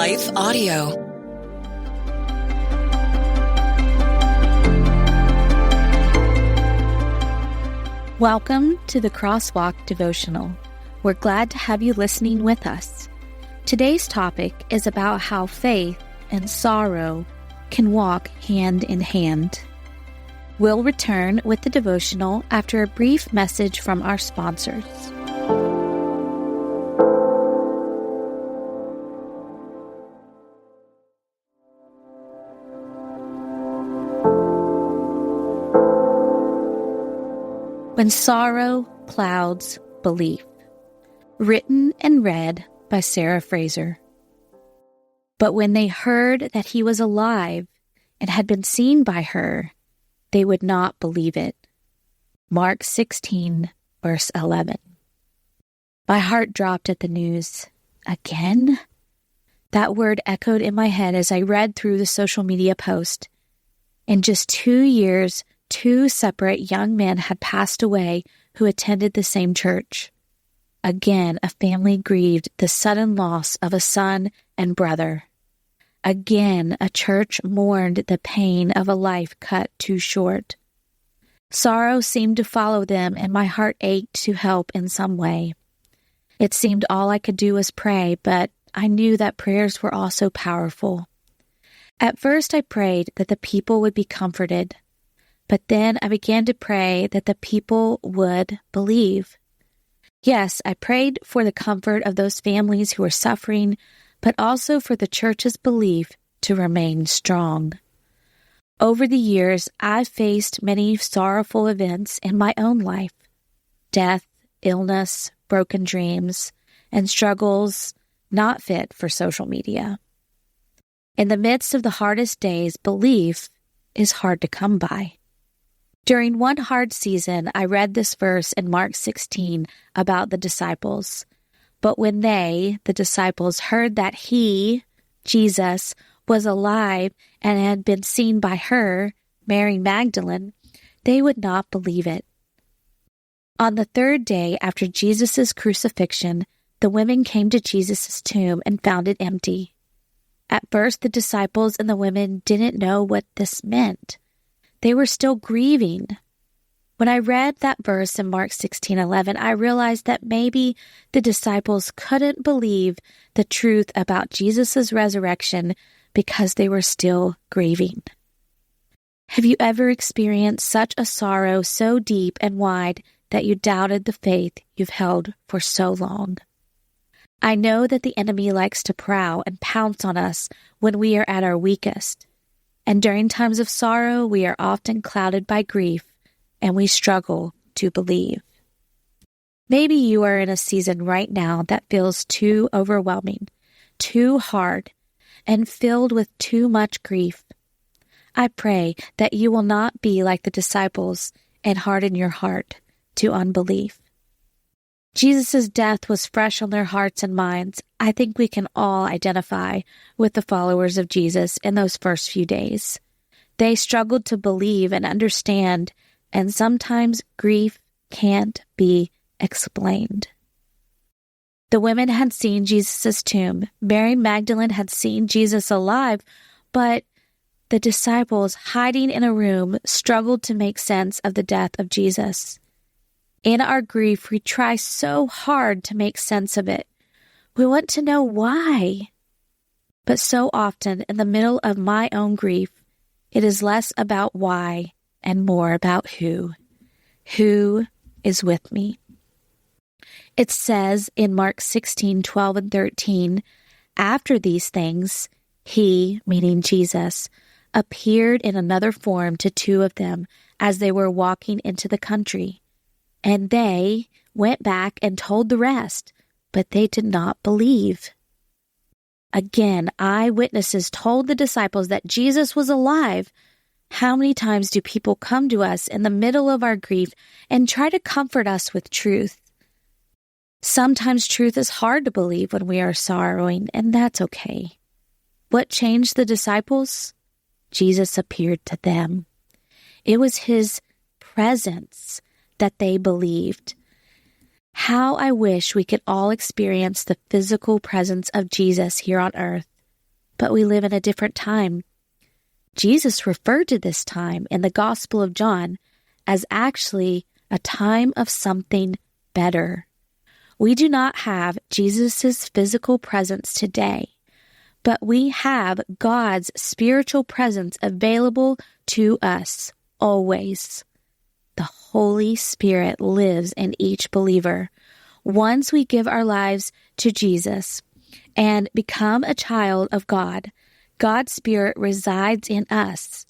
Life Audio. Welcome to the Crosswalk Devotional. We're glad to have you listening with us. Today's topic is about how faith and sorrow can walk hand in hand. We'll return with the devotional after a brief message from our sponsors. When Sorrow Clouds Belief. Written and read by Frazer. But when they heard that he was alive and had been seen by her, they would not believe it. Mark 16, verse 11. My heart dropped at the news. Again? That word echoed in my head as I read through the social media post. In just 2 years, 2 separate young men had passed away who attended the same church. Again, a family grieved the sudden loss of a son and brother. Again, a church mourned the pain of a life cut too short. Sorrow seemed to follow them, and my heart ached to help in some way. It seemed all I could do was pray, but I knew that prayers were also powerful. At first, I prayed that the people would be comforted. But then I began to pray that the people would believe. Yes, I prayed for the comfort of those families who were suffering, but also for the church's belief to remain strong. Over the years, I've faced many sorrowful events in my own life. Death, illness, broken dreams, and struggles not fit for social media. In the midst of the hardest days, belief is hard to come by. During one hard season, I read this verse in Mark 16 about the disciples. But when they, the disciples, heard that he, Jesus, was alive and had been seen by her, Mary Magdalene, they would not believe it. On the 3rd day after Jesus' crucifixion, the women came to Jesus' tomb and found it empty. At first, the disciples and the women didn't know what this meant. They were still grieving. When I read that verse in Mark 16:11, I realized that maybe the disciples couldn't believe the truth about Jesus' resurrection because they were still grieving. Have you ever experienced such a sorrow so deep and wide that you doubted the faith you've held for so long? I know that the enemy likes to prowl and pounce on us when we are at our weakest. And during times of sorrow, we are often clouded by grief, and we struggle to believe. Maybe you are in a season right now that feels too overwhelming, too hard, and filled with too much grief. I pray that you will not be like the disciples and harden your heart to unbelief. Jesus' death was fresh on their hearts and minds. I think we can all identify with the followers of Jesus in those first few days. They struggled to believe and understand, and sometimes grief can't be explained. The women had seen Jesus' tomb. Mary Magdalene had seen Jesus alive, but the disciples, hiding in a room, struggled to make sense of the death of Jesus. In our grief, we try so hard to make sense of it. We want to know why. But so often, in the middle of my own grief, it is less about why and more about who. Who is with me? It says in Mark 16:12 and 13, after these things, he, meaning Jesus, appeared in another form to 2 of them as they were walking into the country. And they went back and told the rest, but they did not believe. Again, eyewitnesses told the disciples that Jesus was alive. How many times do people come to us in the middle of our grief and try to comfort us with truth? Sometimes truth is hard to believe when we are sorrowing, and that's okay. What changed the disciples? Jesus appeared to them. It was his presence that they believed. How I wish we could all experience the physical presence of Jesus here on earth. but we live in a different time. Jesus referred to this time in the Gospel of John as actually a time of something better. We do not have Jesus' physical presence today, but we have God's spiritual presence available to us always. The Holy Spirit lives in each believer. Once we give our lives to Jesus and become a child of God, God's Spirit resides in us,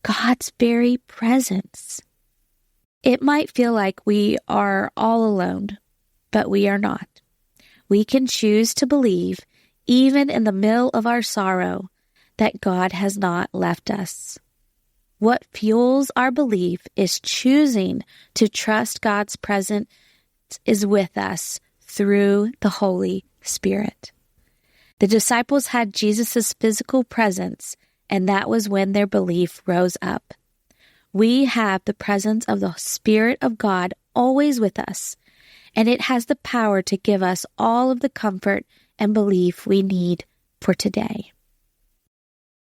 God's very presence. It might feel like we are all alone, but we are not. We can choose to believe, even in the middle of our sorrow, that God has not left us. What fuels our belief is choosing to trust God's presence is with us through the Holy Spirit. The disciples had Jesus' physical presence, and that was when their belief rose up. We have the presence of the Spirit of God always with us, and it has the power to give us all of the comfort and belief we need for today.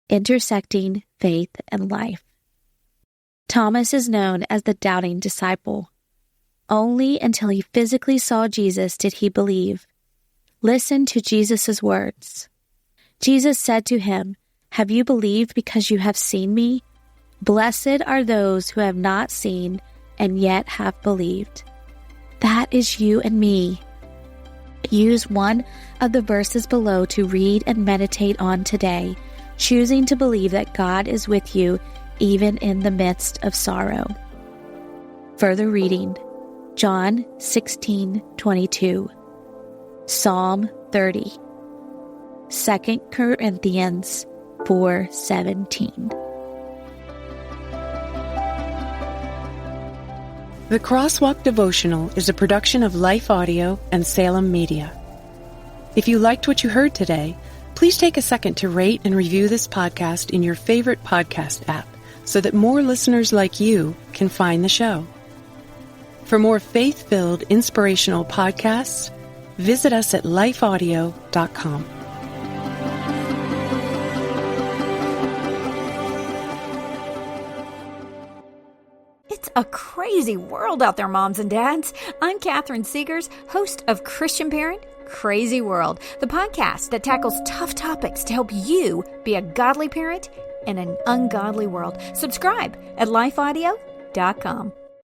Intersecting faith and life. Thomas is known as the doubting disciple. Only until he physically saw Jesus did he believe. Listen to Jesus' words. Jesus said to him, "Have you believed because you have seen me? Blessed are those who have not seen and yet have believed." That is you and me. Use one of the verses below to read and meditate on today, choosing to believe that God is with you even in the midst of sorrow. Further reading, John 16:22, Psalm 30, 2 Corinthians 4:17. The Crosswalk Devotional is a production of Life Audio and Salem Media. If you liked what you heard today, please take a second to rate and review this podcast in your favorite podcast app so that more listeners like you can find the show. For more faith-filled, inspirational podcasts, visit us at lifeaudio.com. It's a crazy world out there, moms and dads. I'm Catherine Seegers, host of Christian Parent Crazy World, the podcast that tackles tough topics to help you be a godly parent in an ungodly world. Subscribe at lifeaudio.com.